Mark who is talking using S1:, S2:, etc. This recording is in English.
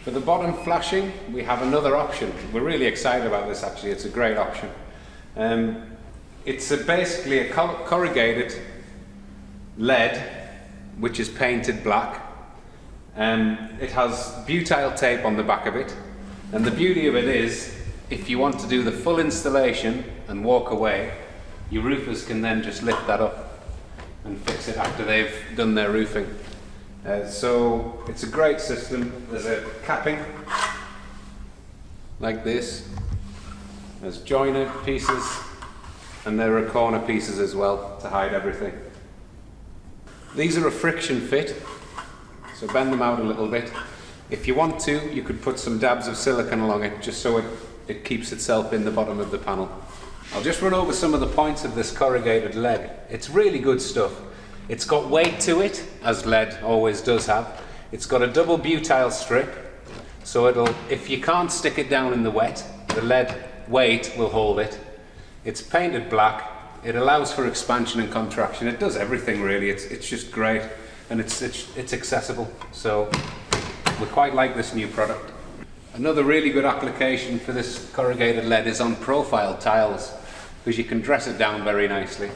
S1: For the bottom flashing, we have another option. We're really excited about this actually, it's a great option. It's basically a corrugated lead which is painted black. It has butyl tape on the back of it, and the beauty of it is if you want to do the full installation and walk away, your roofers can then just lift that up and fix it after they've done their roofing. So it's a great system. There's a capping like this, there's joiner pieces, and there are corner pieces as well to hide everything. These are a friction fit, so bend them out a little bit. If you want to, you could put some dabs of silicone along it just so it keeps itself in the bottom of the panel. I'll just run over some of the points of this corrugated lead. It's really good stuff. It's got weight to it, as lead always does have. It's got a double butyl strip, so if you can't stick it down in the wet, the lead weight will hold it. It's painted black. It allows for expansion and contraction. It does everything really. It's just great, and it's accessible. So we quite like this new product. Another really good application for this corrugated lead is on profile tiles, because you can dress it down very nicely.